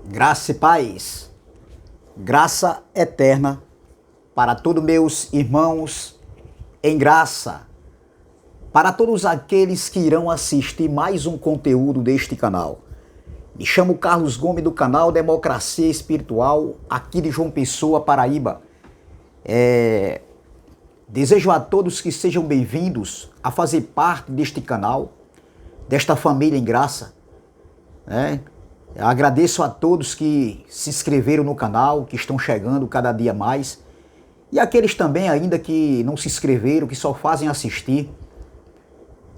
Graça e paz, graça eterna para todos meus irmãos em graça, para todos aqueles que irão assistir mais um conteúdo deste canal. Me chamo Carlos Gomes do canal Democracia Espiritual, aqui de João Pessoa, Paraíba. Desejo a todos que sejam bem-vindos a fazer parte deste canal, desta família em graça, né? Agradeço a todos que se inscreveram no canal, que estão chegando cada dia mais. E aqueles também ainda que não se inscreveram, que só fazem assistir.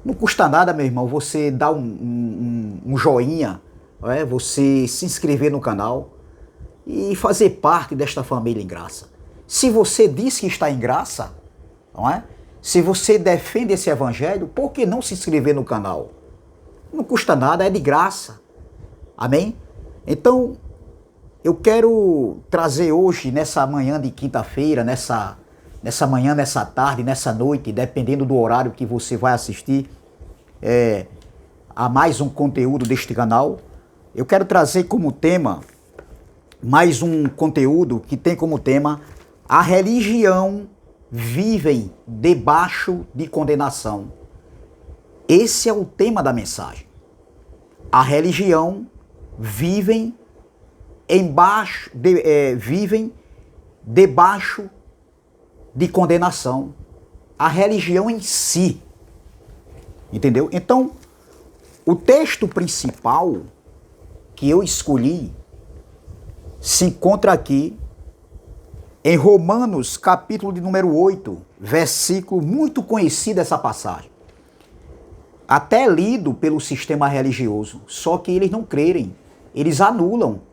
Não custa nada, meu irmão, você dar um joinha, você se inscrever no canal e fazer parte desta família em graça. Se você diz que está em graça, não é? Se você defende esse evangelho, por que não se inscrever no canal? Não custa nada, é de graça. Amém? Então, eu quero trazer hoje, nessa manhã de quinta-feira, nessa manhã, nessa tarde, nessa noite, dependendo do horário que você vai assistir a mais um conteúdo deste canal, eu quero trazer como tema, mais um conteúdo que tem como tema, a religião vive debaixo de condenação. Esse é o tema da mensagem. A religião vivem debaixo de condenação. A religião em si. Entendeu? Então, o texto principal que eu escolhi se encontra aqui em Romanos, capítulo de número 8, versículo muito conhecido essa passagem. Até lido pelo sistema religioso, só que eles não crerem. Eles anulam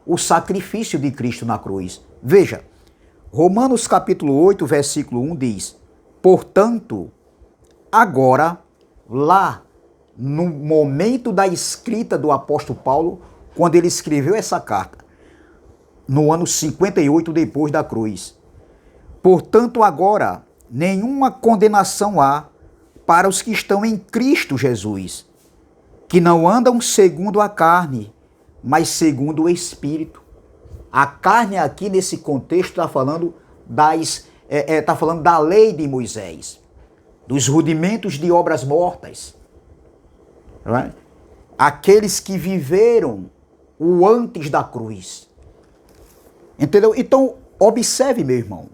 o sacrifício de Cristo na cruz. Veja, Romanos capítulo 8, versículo 1 diz: portanto, agora, lá no momento da escrita do apóstolo Paulo, quando ele escreveu essa carta, no ano 58 depois da cruz, portanto, agora, nenhuma condenação há para os que estão em Cristo Jesus, que não andam segundo a carne, mas segundo o Espírito. A carne aqui nesse contexto está falando da lei de Moisés, dos rudimentos de obras mortas. Não é? Aqueles que viveram o antes da cruz. Entendeu? Então, observe, meu irmão.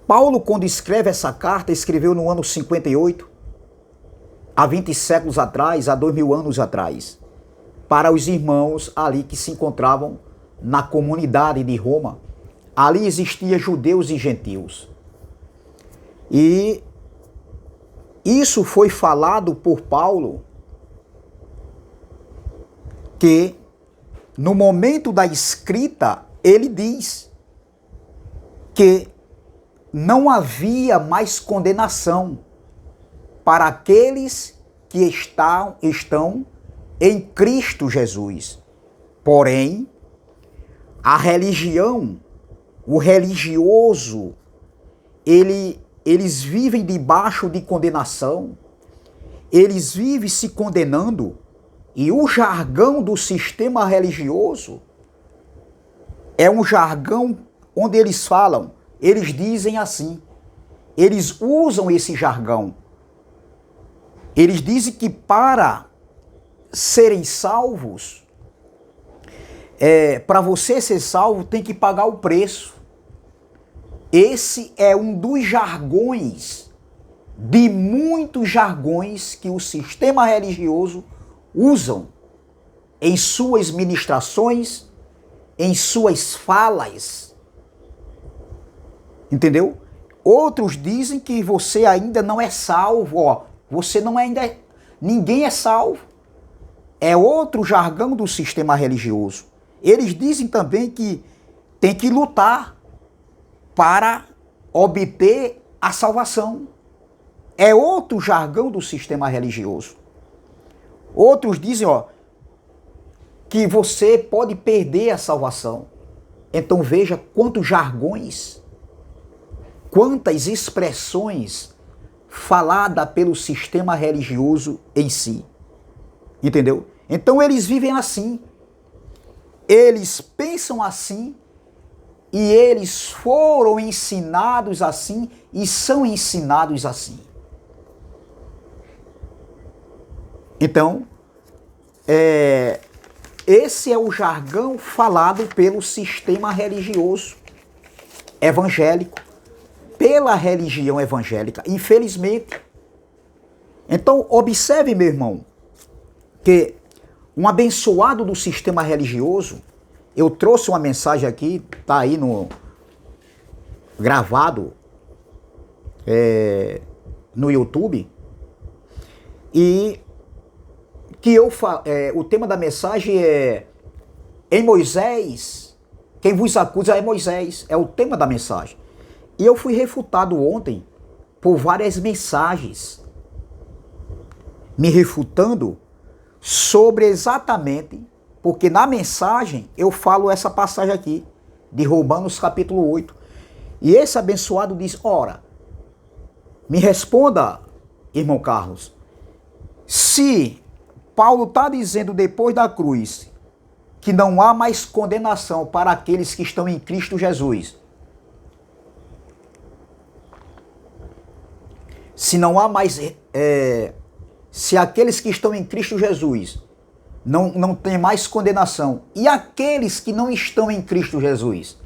Paulo, quando escreve essa carta, escreveu no ano 58, há 20 séculos atrás, há 2000 anos atrás, para os irmãos ali que se encontravam na comunidade de Roma. Ali existia judeus e gentios. E isso foi falado por Paulo, que no momento da escrita, ele diz que não havia mais condenação para aqueles que estão em Cristo Jesus. Porém, a religião, o religioso, eles vivem debaixo de condenação, eles vivem se condenando, e o jargão do sistema religioso é um jargão onde eles falam, eles dizem assim, eles usam esse jargão. Eles dizem que para serem salvos, para você ser salvo, tem que pagar o preço. Esse é um dos jargões, de muitos jargões que o sistema religioso usam em suas ministrações, em suas falas. Entendeu? Outros dizem que você ainda não é salvo, ó. Você não é ainda. Ninguém é salvo. É outro jargão do sistema religioso. Eles dizem também que tem que lutar para obter a salvação. É outro jargão do sistema religioso. Outros dizem, ó, que você pode perder a salvação. Então veja quantos jargões, quantas expressões falada pelo sistema religioso em si. Entendeu? Então eles vivem assim. eles pensam assim e eles foram ensinados assim e são ensinados assim. Então, esse é o jargão falado pelo sistema religioso evangélico, pela religião evangélica, infelizmente. Então, observe, meu irmão, que um abençoado do sistema religioso, eu trouxe uma mensagem aqui, tá aí no gravado no YouTube, e que o tema da mensagem é: em Moisés, quem vos acusa é Moisés, é o tema da mensagem. E eu fui refutado ontem por várias mensagens me refutando sobre exatamente, porque na mensagem eu falo essa passagem aqui, de Romanos capítulo 8. E esse abençoado diz: ora, me responda, irmão Carlos, se Paulo está dizendo depois da cruz que não há mais condenação para aqueles que estão em Cristo Jesus, se não há mais, se aqueles que estão em Cristo Jesus não tem mais condenação, e aqueles que não estão em Cristo Jesus,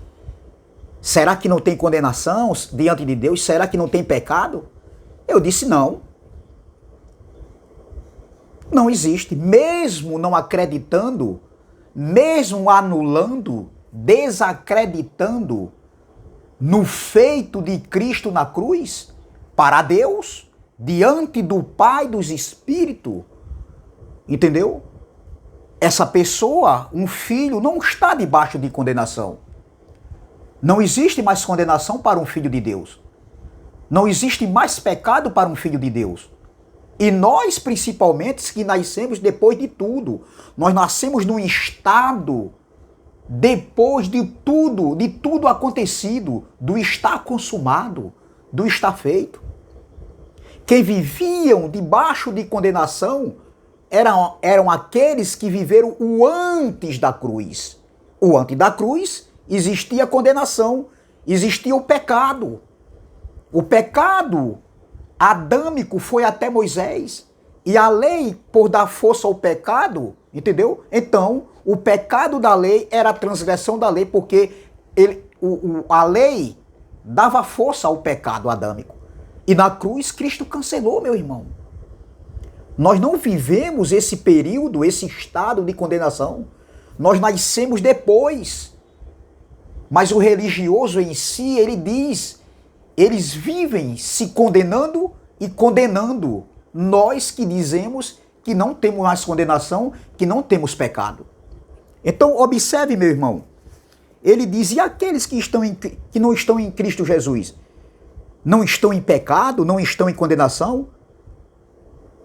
será que não tem condenação diante de Deus? Será que não tem pecado? Eu disse não. Não existe. Mesmo não acreditando, mesmo anulando, desacreditando no feito de Cristo na cruz, para Deus, diante do Pai dos Espíritos, entendeu? Essa pessoa, um filho, não está debaixo de condenação. Não existe mais condenação para um filho de Deus. Não existe mais pecado para um filho de Deus. E nós, principalmente, que nascemos depois de tudo, nós nascemos num estado depois de tudo acontecido, do estar consumado, do estar feito. Quem viviam debaixo de condenação eram aqueles que viveram o antes da cruz. O antes da cruz existia condenação, existia o pecado. O pecado adâmico foi até Moisés. E a lei, por dar força ao pecado, entendeu? Então, o pecado da lei era a transgressão da lei, porque a lei dava força ao pecado adâmico. E na cruz, Cristo cancelou, meu irmão. Nós não vivemos esse período, esse estado de condenação. Nós nascemos depois. Mas o religioso em si, ele diz, eles vivem se condenando e condenando nós que dizemos que não temos mais condenação, que não temos pecado. Então, observe, meu irmão. Ele diz: e aqueles que não estão em Cristo Jesus? Não estão em pecado? Não estão em condenação?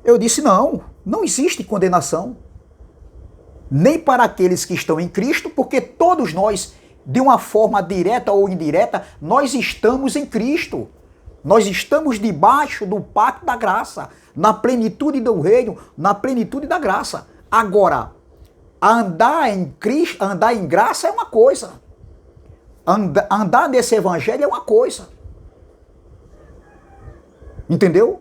Eu disse: não existe condenação. Nem para aqueles que estão em Cristo, porque todos nós, de uma forma direta ou indireta, nós estamos em Cristo. Nós estamos debaixo do pacto da graça, na plenitude do reino, na plenitude da graça. Agora, andar em Cristo, andar em graça é uma coisa. Andar nesse evangelho é uma coisa. Entendeu?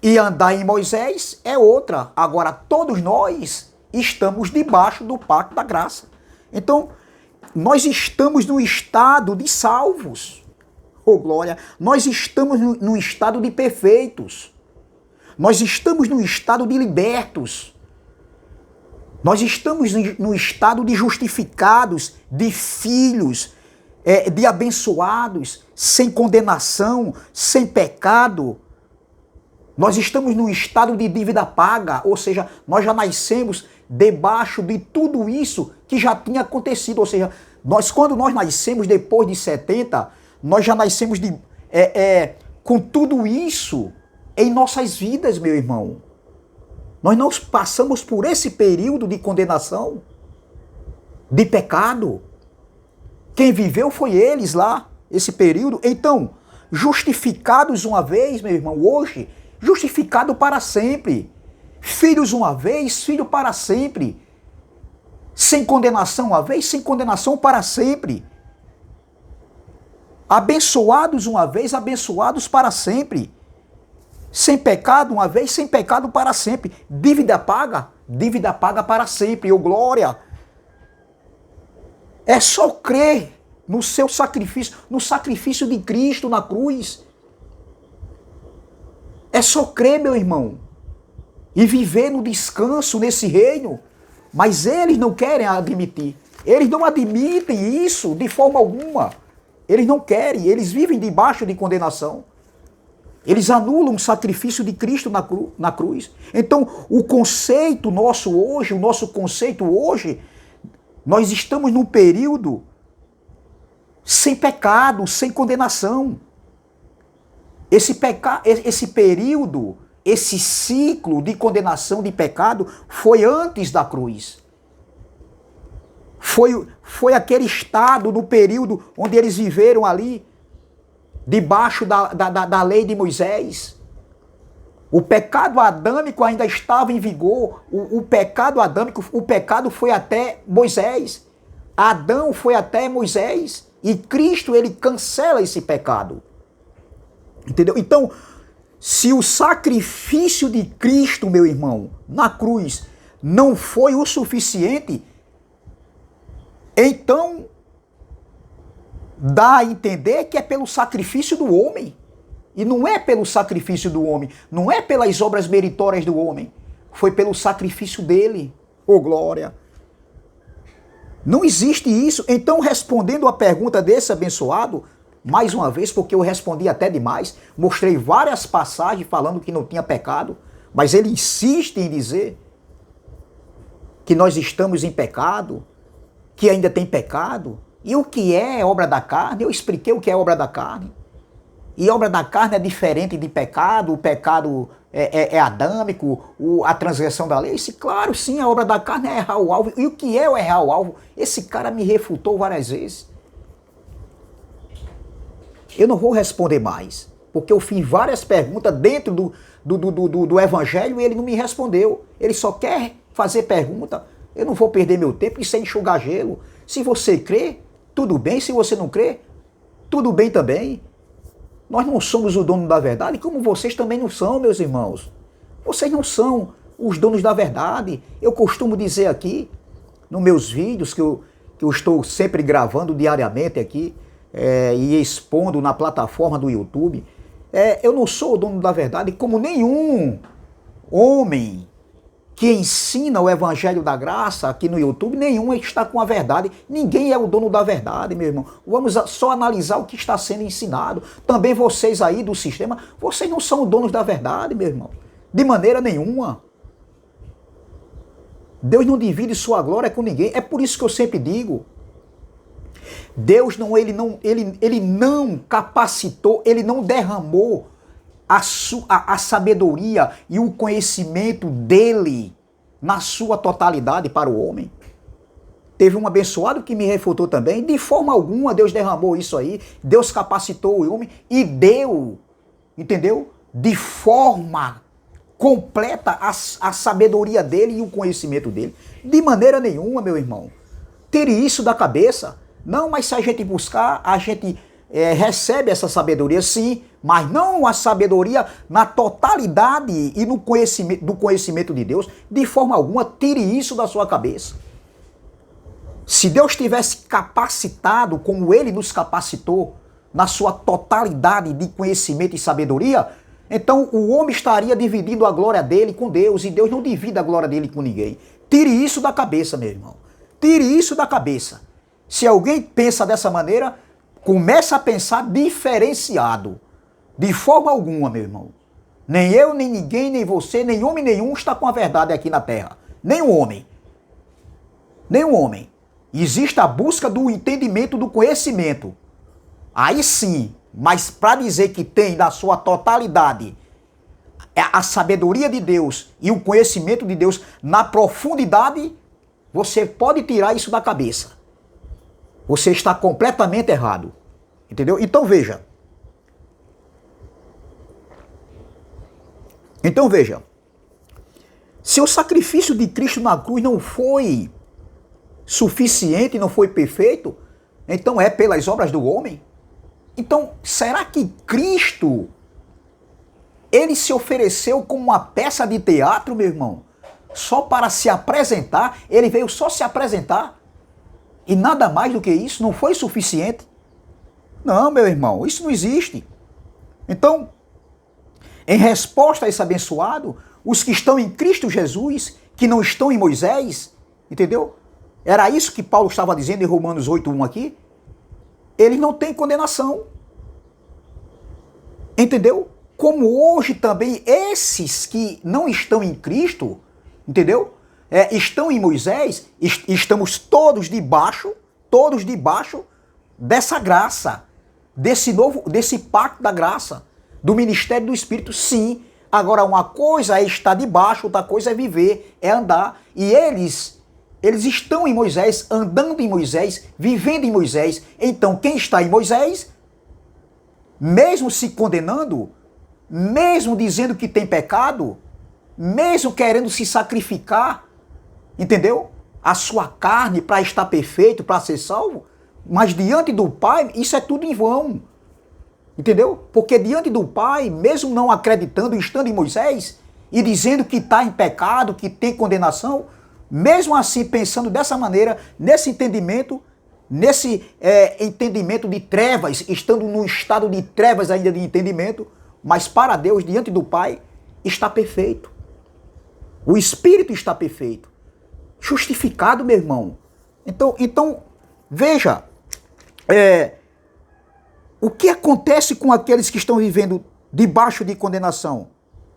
E andar em Moisés é outra. Agora, todos nós estamos debaixo do pacto da graça. Então, nós estamos no estado de salvos. Oh, glória! Nós estamos no estado de perfeitos. Nós estamos no estado de libertos. Nós estamos no estado de justificados, de filhos, de abençoados, sem condenação, sem pecado. Nós estamos num estado de dívida paga, ou seja, nós já nascemos debaixo de tudo isso que já tinha acontecido. Ou seja, quando nós nascemos depois de 70, nós já nascemos com tudo isso em nossas vidas, meu irmão. Nós não passamos por esse período de condenação, de pecado. Quem viveu foi eles lá, esse período. Então, justificados uma vez, meu irmão, hoje, justificado para sempre. Filhos uma vez, filho para sempre. Sem condenação uma vez, sem condenação para sempre. Abençoados uma vez, abençoados para sempre. Sem pecado uma vez, sem pecado para sempre. Dívida paga para sempre. Ô glória! É só crer no seu sacrifício, no sacrifício de Cristo na cruz. É só crer, meu irmão, e viver no descanso nesse reino. Mas eles não querem admitir. Eles não admitem isso de forma alguma. Eles não querem, eles vivem debaixo de condenação. Eles anulam o sacrifício de Cristo na cruz. Então, o conceito nosso hoje, nós estamos num período sem pecado, sem condenação. Esse período, esse ciclo de condenação de pecado foi antes da cruz. Foi aquele estado no período onde eles viveram ali, debaixo da lei de Moisés. O pecado adâmico ainda estava em vigor. O pecado adâmico, o pecado foi até Moisés. Adão foi até Moisés. E Cristo, ele cancela esse pecado. Entendeu? Então, se o sacrifício de Cristo, meu irmão, na cruz, não foi o suficiente, então dá a entender que é pelo sacrifício do homem. E não é pelo sacrifício do homem, não é pelas obras meritórias do homem, foi pelo sacrifício dele. Ô glória! Não existe isso. Então, respondendo a pergunta desse abençoado, mais uma vez, porque eu respondi até demais, mostrei várias passagens falando que não tinha pecado, mas ele insiste em dizer que nós estamos em pecado, que ainda tem pecado. E o que é obra da carne? Eu expliquei o que é obra da carne. E obra da carne é diferente de pecado, o pecado é adâmico, a transgressão da lei. Claro, sim, a obra da carne é errar o alvo. E o que é o errar o alvo? Esse cara me refutou várias vezes. Eu não vou responder mais, porque eu fiz várias perguntas dentro do evangelho e ele não me respondeu. Ele só quer fazer pergunta. Eu não vou perder meu tempo, isso é enxugar gelo. Se você crê, tudo bem. Se você não crê, tudo bem também. Nós não somos o dono da verdade, como vocês também não são, meus irmãos. Vocês não são os donos da verdade. Eu costumo dizer aqui, nos meus vídeos, que eu estou sempre gravando diariamente aqui, e expondo na plataforma do YouTube, eu não sou o dono da verdade, como nenhum homem que ensina o Evangelho da Graça aqui no YouTube, nenhum está com a verdade. Ninguém é o dono da verdade, meu irmão. Vamos só analisar o que está sendo ensinado. Também vocês aí do sistema, vocês não são donos da verdade, meu irmão. De maneira nenhuma. Deus não divide sua glória com ninguém. É por isso que eu sempre digo, Deus ele não capacitou, ele não derramou a sabedoria e o conhecimento dele na sua totalidade para o homem. Teve um abençoado que me refutou também. De forma alguma Deus derramou isso aí. Deus capacitou o homem e deu, entendeu? De forma completa a sabedoria dele e o conhecimento dele. De maneira nenhuma, meu irmão. Tire isso da cabeça. Não, mas se a gente buscar, a gente recebe essa sabedoria, sim, mas não a sabedoria na totalidade e no conhecimento, do conhecimento de Deus. De forma alguma, tire isso da sua cabeça. Se Deus tivesse capacitado como Ele nos capacitou, na sua totalidade de conhecimento e sabedoria, então o homem estaria dividindo a glória dele com Deus, e Deus não divide a glória dele com ninguém. Tire isso da cabeça, meu irmão. Tire isso da cabeça. Se alguém pensa dessa maneira, começa a pensar diferenciado. De forma alguma, meu irmão. Nem eu, nem ninguém, nem você, nem homem nenhum está com a verdade aqui na terra. Nenhum homem. Nenhum homem. Existe a busca do entendimento, do conhecimento. Aí sim, mas para dizer que tem na sua totalidade a sabedoria de Deus e o conhecimento de Deus na profundidade, você pode tirar isso da cabeça. Você está completamente errado. Entendeu? Então veja. Se o sacrifício de Cristo na cruz não foi suficiente, não foi perfeito, então é pelas obras do homem? Então, será que Cristo, ele se ofereceu como uma peça de teatro, meu irmão? Só para se apresentar? Ele veio só se apresentar? E nada mais do que isso? Não foi suficiente? Não, meu irmão, isso não existe. Então, em resposta a esse abençoado, os que estão em Cristo Jesus, que não estão em Moisés, entendeu? Era isso que Paulo estava dizendo em Romanos 8:1 aqui. Eles não têm condenação. Entendeu? Como hoje também esses que não estão em Cristo, entendeu? Estão em Moisés, estamos todos debaixo dessa graça, desse pacto da graça, do ministério do Espírito, sim. Agora, uma coisa é estar debaixo, outra coisa é viver, é andar. E eles estão em Moisés, andando em Moisés, vivendo em Moisés. Então, quem está em Moisés, mesmo se condenando, mesmo dizendo que tem pecado, mesmo querendo se sacrificar, entendeu? A sua carne para estar perfeito, para ser salvo, mas diante do Pai, isso é tudo em vão. Entendeu? Porque diante do Pai, mesmo não acreditando, estando em Moisés, e dizendo que está em pecado, que tem condenação, mesmo assim pensando dessa maneira, nesse entendimento de trevas, estando num estado de trevas ainda de entendimento, mas para Deus, diante do Pai, está perfeito. O Espírito está perfeito. Justificado, meu irmão. Então veja, o que acontece com aqueles que estão vivendo debaixo de condenação,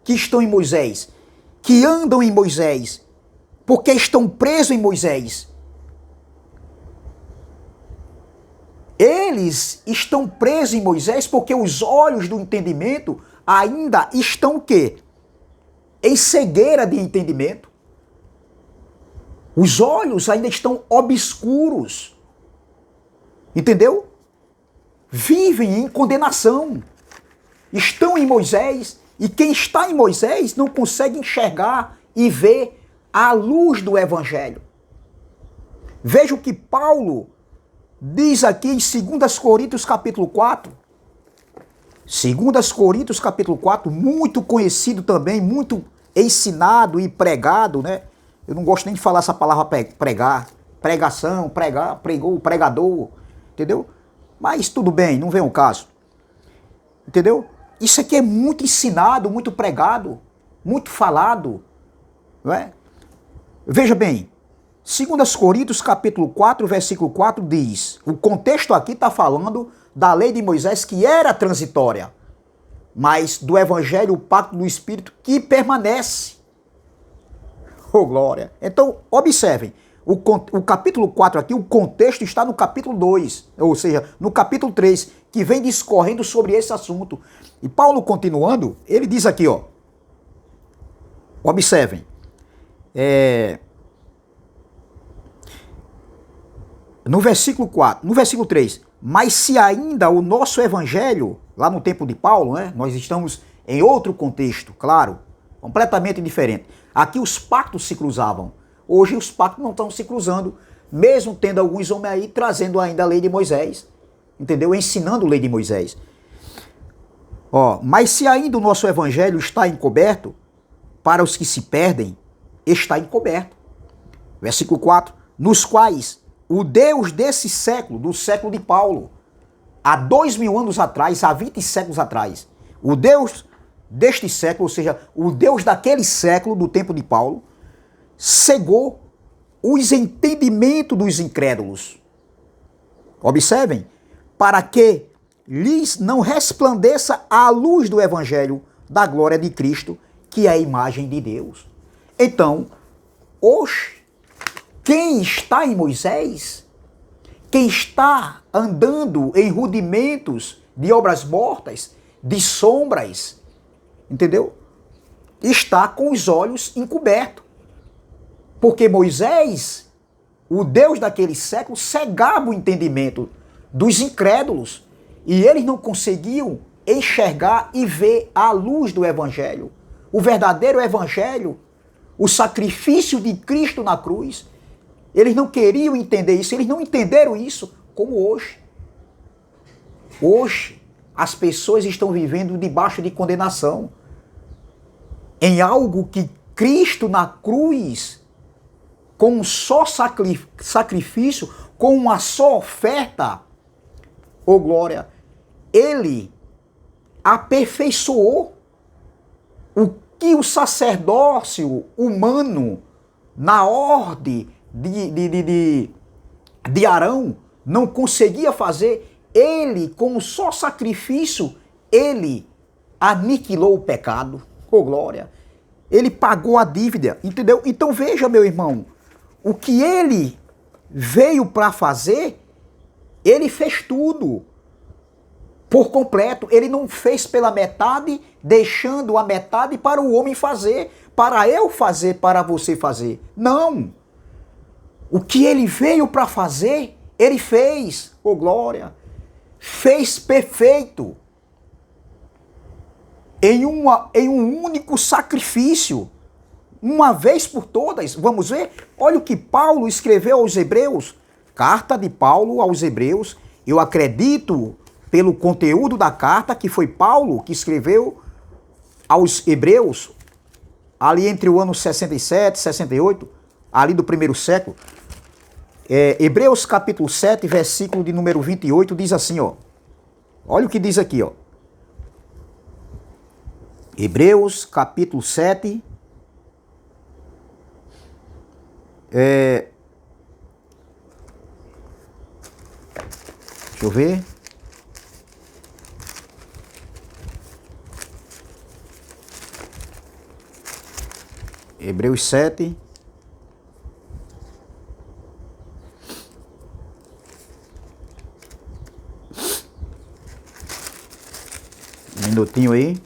que estão em Moisés, que andam em Moisés, porque estão presos em Moisés? Eles estão presos em Moisés porque os olhos do entendimento ainda estão o quê? Em cegueira de entendimento. Os olhos ainda estão obscuros. Entendeu? Vivem em condenação. Estão em Moisés e quem está em Moisés não consegue enxergar e ver a luz do Evangelho. Veja o que Paulo diz aqui em 2 Coríntios capítulo 4. 2 Coríntios capítulo 4, muito conhecido também, muito ensinado e pregado, né? Eu não gosto nem de falar essa palavra pregar, pregação, pregar, pregou, pregador, entendeu? Mas tudo bem, não vem ao caso. Entendeu? Isso aqui é muito ensinado, muito pregado, muito falado, não é? Veja bem, 2 Coríntios capítulo 4, versículo 4 diz, o contexto aqui está falando da lei de Moisés que era transitória, mas do evangelho, o pacto do Espírito que permanece. Oh, glória! Então, observem, o capítulo 4 aqui, o contexto está no capítulo 2, ou seja, no capítulo 3, que vem discorrendo sobre esse assunto. E Paulo, continuando, ele diz aqui, ó, observem, no versículo 4, no versículo 3, mas se ainda o nosso evangelho, lá no tempo de Paulo, né, nós estamos em outro contexto, claro, completamente diferente. Aqui os pactos se cruzavam. Hoje os pactos não estão se cruzando, mesmo tendo alguns homens aí trazendo ainda a lei de Moisés, entendeu? Ensinando a lei de Moisés. Ó, mas se ainda o nosso evangelho está encoberto, para os que se perdem, está encoberto. Versículo 4, nos quais o Deus desse século, do século de Paulo, há 2000 anos atrás, há 20 séculos atrás, o Deus deste século, ou seja, o Deus daquele século, do tempo de Paulo, cegou os entendimentos dos incrédulos. Observem, para que lhes não resplandeça a luz do evangelho da glória de Cristo, que é a imagem de Deus. Então, hoje, quem está em Moisés, quem está andando em rudimentos de obras mortas, de sombras, entendeu? Está com os olhos encobertos. Porque Moisés, o Deus daquele século, cegava o entendimento dos incrédulos e eles não conseguiam enxergar e ver a luz do Evangelho. O verdadeiro Evangelho, o sacrifício de Cristo na cruz, Eles não queriam entender isso, eles não entenderam isso como hoje. Hoje, as pessoas estão vivendo debaixo de condenação em algo que Cristo na cruz, com um só sacrifício, com uma só oferta, ô glória, ele aperfeiçoou o que o sacerdócio humano, na ordem de Arão, não conseguia fazer. Ele, com um só sacrifício, ele aniquilou o pecado. Ô glória! Ele pagou a dívida, entendeu? Então veja, meu irmão, o que ele veio para fazer, ele fez tudo por completo. Ele não fez pela metade, deixando a metade para o homem fazer, para eu fazer, para você fazer. Não! O que ele veio para fazer, ele fez. Ô glória! Fez perfeito. Em um único sacrifício, uma vez por todas. Vamos ver? Olha o que Paulo escreveu aos Hebreus, carta de Paulo aos Hebreus. Eu acredito, pelo conteúdo da carta, que foi Paulo que escreveu aos Hebreus, ali entre o ano 67 e 68, ali do primeiro século. Hebreus capítulo 7, versículo de número 28, diz assim, ó. Olha o que diz aqui, ó. Hebreus capítulo 7, deixa eu ver. Hebreus 7. Um minutinho aí.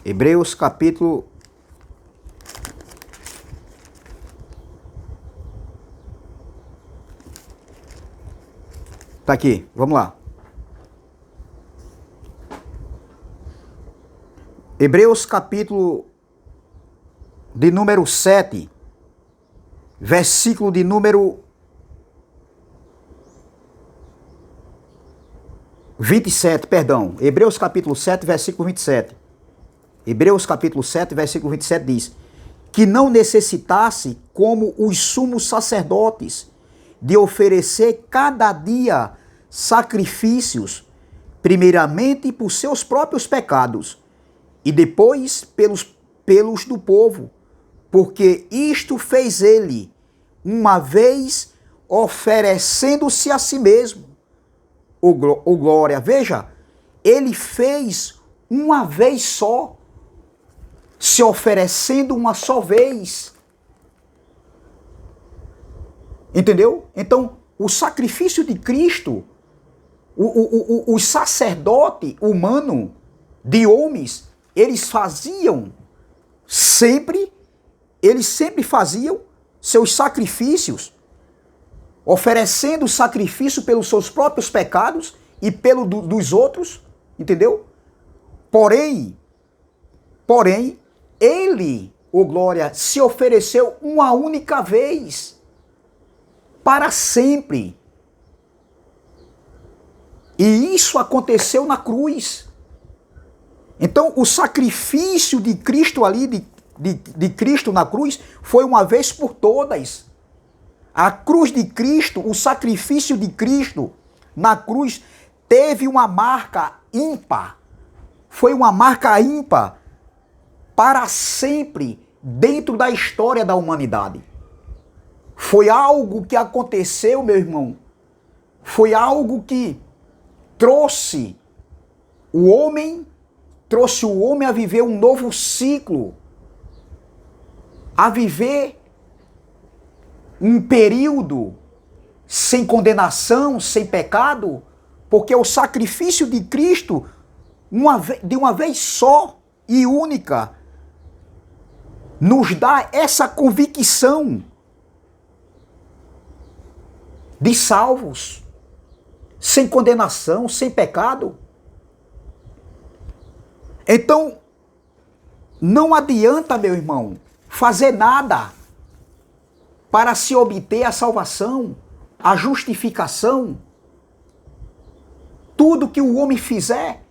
Hebreus capítulo... Tá aqui, vamos lá. Hebreus capítulo de número 7, versículo de número 27, perdão. Hebreus capítulo 7, versículo 27. Hebreus capítulo 7, versículo 27 diz: que não necessitasse, como os sumos sacerdotes, de oferecer cada dia sacrifícios, primeiramente por seus próprios pecados, e depois pelos do povo, porque isto fez ele, uma vez oferecendo-se a si mesmo. O glória, veja, ele fez uma vez só, se oferecendo uma só vez. Entendeu? Então, o sacrifício de Cristo, o sacerdote humano de homens, eles sempre faziam seus sacrifícios, oferecendo sacrifício pelos seus próprios pecados e pelo dos outros, entendeu? Porém, ele, ô glória, se ofereceu uma única vez, para sempre. E isso aconteceu na cruz. Então, o sacrifício de Cristo ali, de Cristo na cruz, foi uma vez por todas. A cruz de Cristo, o sacrifício de Cristo na cruz, teve uma marca ímpar. Foi uma marca ímpar para sempre dentro da história da humanidade. Foi algo que aconteceu, meu irmão. Foi algo que trouxe o homem a viver um novo ciclo, a viver um período sem condenação, sem pecado, porque o sacrifício de Cristo, de uma vez só e única, nos dá essa convicção de salvos, sem condenação, sem pecado. Então, Não adianta, meu irmão, fazer nada para se obter a salvação, a justificação. Tudo que o homem fizer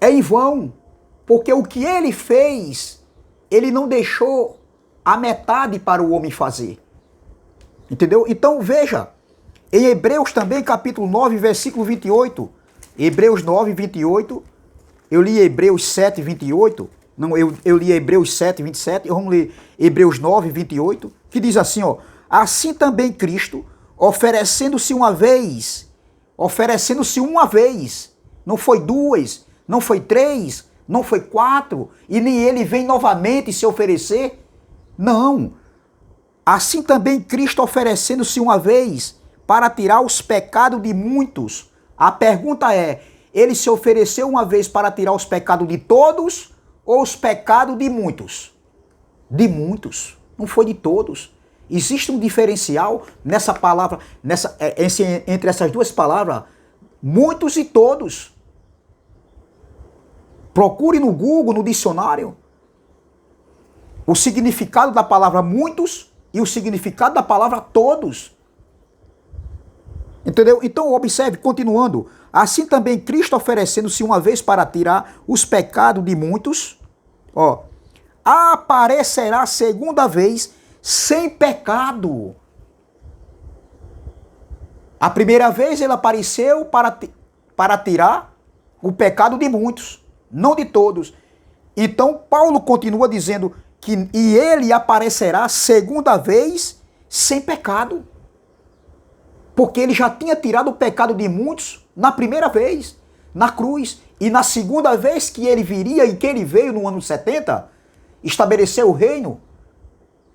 é em vão, porque o que ele fez, ele não deixou a metade para o homem fazer. Entendeu? Então veja, em Hebreus também, capítulo 9, versículo 28, Hebreus 9, 28, eu li Hebreus 7, 28, não, eu li Hebreus 7, 27, vamos ler Hebreus 9, 28, que diz assim, ó, assim também Cristo, oferecendo-se uma vez, não foi duas, não foi três, não foi quatro, e nem ele vem novamente se oferecer, não. Assim também Cristo oferecendo-se uma vez para tirar os pecados de muitos. A pergunta é, ele se ofereceu uma vez para tirar os pecados de todos ou os pecados de muitos? De muitos, não foi de todos. Existe um diferencial nessa palavra, entre essas duas palavras, muitos e todos. Procure no Google, no dicionário, o significado da palavra muitos e o significado da palavra todos. Entendeu? Então observe, continuando. Assim também Cristo oferecendo-se uma vez para tirar os pecados de muitos, ó, aparecerá segunda vez sem pecado. A primeira vez ele apareceu para tirar o pecado de muitos, não de todos. Então Paulo continua dizendo que e ele aparecerá segunda vez sem pecado. Porque ele já tinha tirado o pecado de muitos na primeira vez, na cruz. E na segunda vez que ele viria e que ele veio no ano 70, estabeleceu o reino,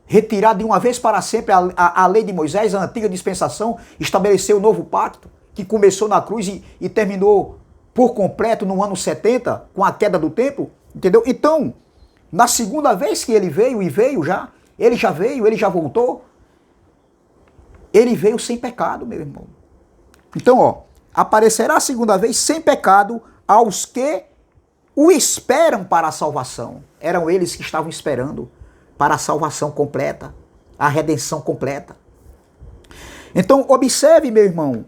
retirar de uma vez para sempre a lei de Moisés, a antiga dispensação, estabeleceu o novo pacto, que começou na cruz e terminou por completo no ano 70, com a queda do templo, entendeu? Então, na segunda vez que ele veio, ele já voltou, ele veio sem pecado, meu irmão. Então, ó, aparecerá a segunda vez sem pecado aos que o esperam para a salvação. Eram eles que estavam esperando para a salvação completa, a redenção completa. Então, observe, meu irmão,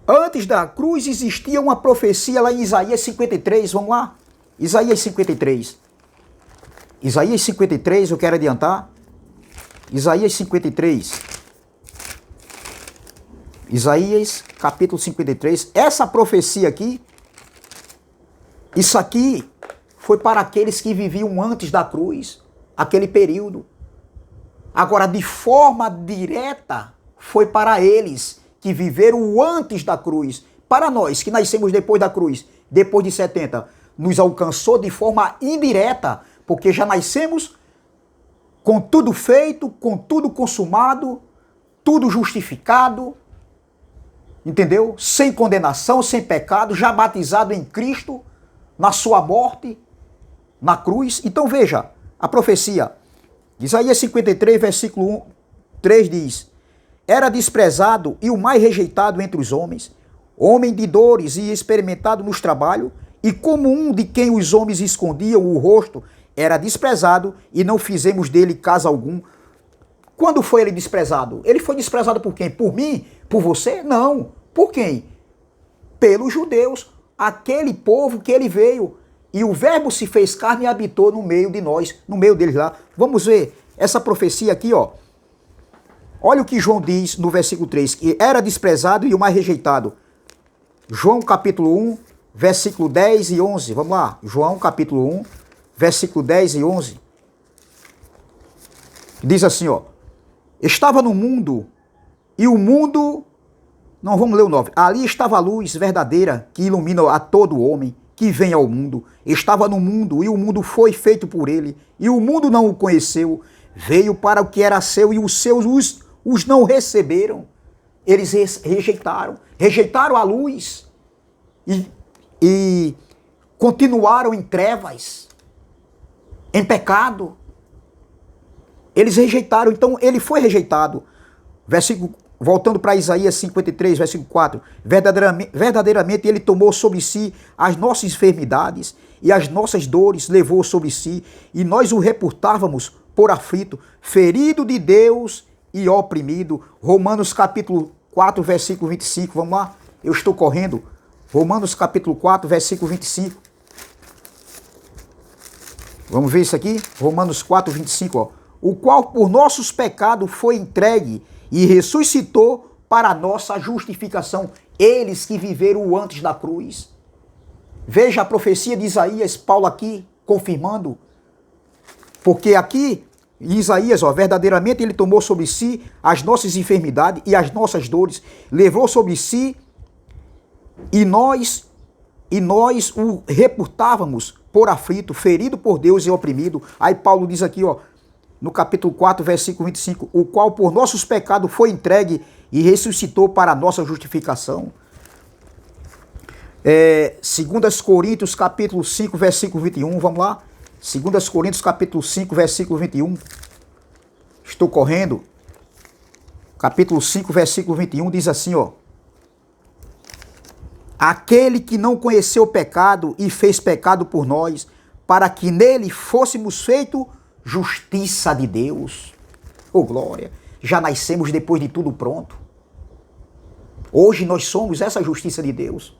antes da cruz existia uma profecia lá em Isaías 53, vamos lá? Isaías 53. Isaías 53, eu quero adiantar. Isaías 53. Isaías, capítulo 53. Essa profecia aqui, isso aqui foi para aqueles que viviam antes da cruz, aquele período. Agora, de forma direta, foi para eles que viveram antes da cruz. Para nós, que nascemos depois da cruz, depois de 70, nos alcançou de forma indireta, porque já nascemos com tudo feito, com tudo consumado, tudo justificado, entendeu? Sem condenação, sem pecado, já batizado em Cristo, na sua morte, na cruz. Então veja, a profecia, Isaías 53, versículo 3 diz: era desprezado e o mais rejeitado entre os homens, homem de dores e experimentado nos trabalhos, e como um de quem os homens escondiam o rosto, era desprezado e não fizemos dele caso algum. Quando foi ele desprezado? Ele foi desprezado por quem? Por mim? Por você? Não. Por quem? Pelos judeus, aquele povo que ele veio. E o verbo se fez carne e habitou no meio de nós, no meio deles lá. Vamos ver essa profecia aqui, ó. Olha o que João diz no versículo 3, que era desprezado e o mais rejeitado. João capítulo 1, versículo 10 e 11. Vamos lá. João capítulo 1, versículo 10 e 11. Diz assim, ó. Estava no mundo, e o mundo... Não, vamos ler o 9. Ali estava a luz verdadeira, que ilumina a todo homem que vem ao mundo. Estava no mundo, e o mundo foi feito por ele, e o mundo não o conheceu. Veio para o que era seu, e os seus os não receberam. Eles rejeitaram a luz, e continuaram em trevas, em pecado. Eles rejeitaram, então ele foi rejeitado. Versículo voltando para Isaías 53, versículo 4, verdadeiramente ele tomou sobre si as nossas enfermidades e as nossas dores levou sobre si, e nós o reportávamos por aflito, ferido de Deus e oprimido. Romanos capítulo 4, versículo 25, vamos lá, eu estou correndo. Romanos capítulo 4, versículo 25. Vamos ver isso aqui? Romanos 4, 25, ó. O qual por nossos pecados foi entregue e ressuscitou para a nossa justificação. Eles que viveram antes da cruz. Veja a profecia de Isaías, Paulo aqui confirmando. Porque aqui, em Isaías, ó, verdadeiramente ele tomou sobre si as nossas enfermidades e as nossas dores, levou sobre si e nós o reportávamos por aflito, ferido por Deus e oprimido. Aí Paulo diz aqui, ó, no capítulo 4, versículo 25, o qual por nossos pecados foi entregue e ressuscitou para a nossa justificação. 2 Coríntios capítulo 5, versículo 21, vamos lá. 2 Coríntios capítulo 5, versículo 21. Estou correndo. Capítulo 5, versículo 21 diz assim, ó. Aquele que não conheceu o pecado e fez pecado por nós, para que nele fôssemos feito justiça de Deus. Oh, glória! Já nascemos depois de tudo pronto. Hoje nós somos essa justiça de Deus.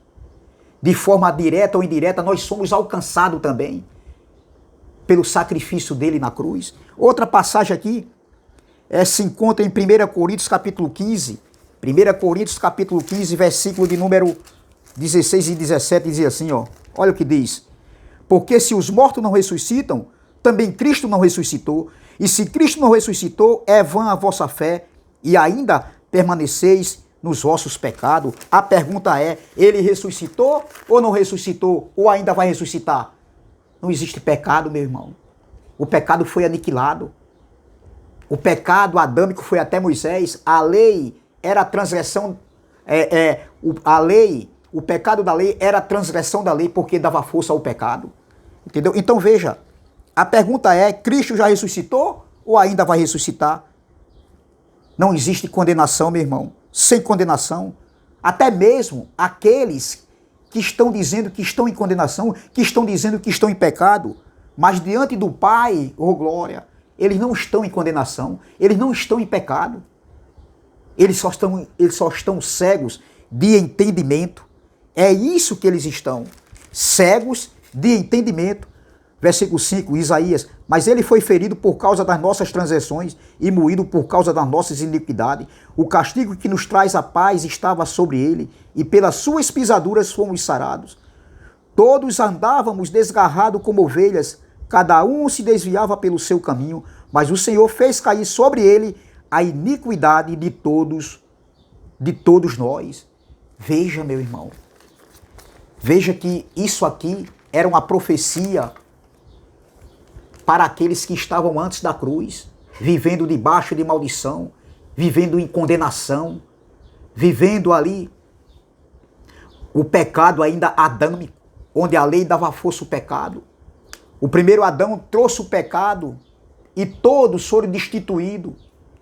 De forma direta ou indireta, nós somos alcançados também pelo sacrifício dele na cruz. Outra passagem aqui se encontra em 1 Coríntios capítulo 15. 1 Coríntios capítulo 15, versículo de número 16 e 17, diz assim, ó. Olha o que diz. Porque se os mortos não ressuscitam, também Cristo não ressuscitou. E se Cristo não ressuscitou, é vã a vossa fé e ainda permaneceis nos vossos pecados. A pergunta é, ele ressuscitou ou não ressuscitou? Ou ainda vai ressuscitar? Não existe pecado, meu irmão. O pecado foi aniquilado. O pecado adâmico foi até Moisés. A lei era a transgressão, o pecado da lei era a transgressão da lei porque dava força ao pecado. Entendeu? Então veja, a pergunta é, Cristo já ressuscitou ou ainda vai ressuscitar? Não existe condenação, meu irmão. Sem condenação. Até mesmo aqueles que estão dizendo que estão em condenação, que estão dizendo que estão em pecado, mas diante do Pai, oh glória, eles não estão em condenação, eles não estão em pecado. Eles só estão cegos de entendimento. É isso que eles estão, cegos de entendimento. Versículo 5, Isaías, mas ele foi ferido por causa das nossas transgressões e moído por causa das nossas iniquidades. O castigo que nos traz a paz estava sobre ele, e pelas suas pisaduras fomos sarados. Todos andávamos desgarrados como ovelhas, cada um se desviava pelo seu caminho, mas o Senhor fez cair sobre ele a iniquidade de todos nós. Veja, meu irmão, veja que isso aqui era uma profecia para aqueles que estavam antes da cruz, vivendo debaixo de maldição, vivendo em condenação, vivendo ali o pecado ainda adâmico, onde a lei dava força ao pecado. O primeiro Adão trouxe o pecado e todos foram destituídos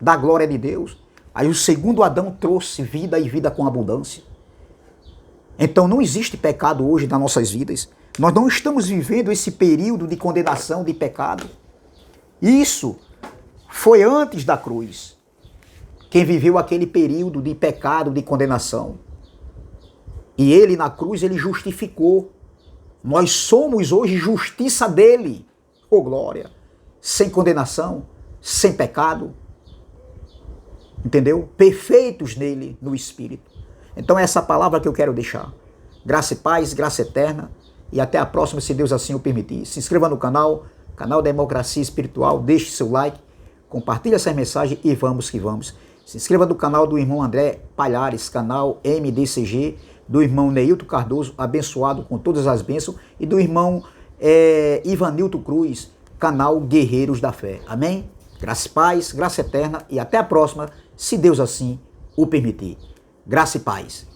da glória de Deus. Aí o segundo Adão trouxe vida e vida com abundância. Então não existe pecado hoje nas nossas vidas. Nós não estamos vivendo esse período de condenação, de pecado. Isso foi antes da cruz. Quem viveu aquele período de pecado, de condenação. E ele na cruz, ele justificou. Nós somos hoje justiça dele. Oh glória! Sem condenação, sem pecado. Entendeu? Perfeitos nele, no Espírito. Então é essa palavra que eu quero deixar. Graça e paz, graça eterna. E até a próxima, se Deus assim o permitir. Se inscreva no canal Democracia Espiritual, deixe seu like, compartilhe essa mensagem e vamos que vamos. Se inscreva no canal do irmão André Palhares, canal MDCG, do irmão Neilton Cardoso, abençoado com todas as bênçãos, e do irmão Ivanilton Cruz, canal Guerreiros da Fé. Amém? Graça e paz, graça eterna e até a próxima, se Deus assim o permitir. Graça e paz.